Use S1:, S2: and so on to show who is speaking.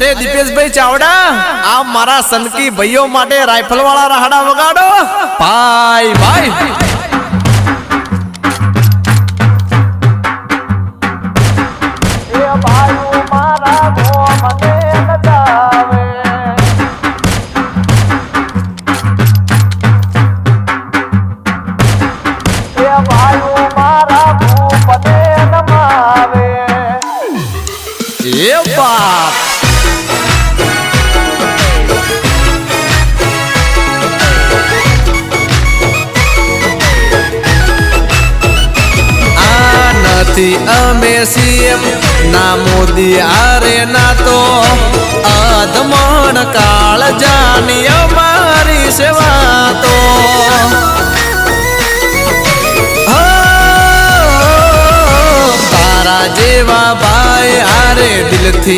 S1: अरे दीपेश भाई चावड़ा आप मारा सनकी भाइयों माटे राइफल वाला राहड़ा वगाड़ो भाई भाई ये बात अमे सीएम ना मोदी आरे ना तो अधमण काल जानी हमारी सेवा तो तारा जेवा भाई आरे दिल थी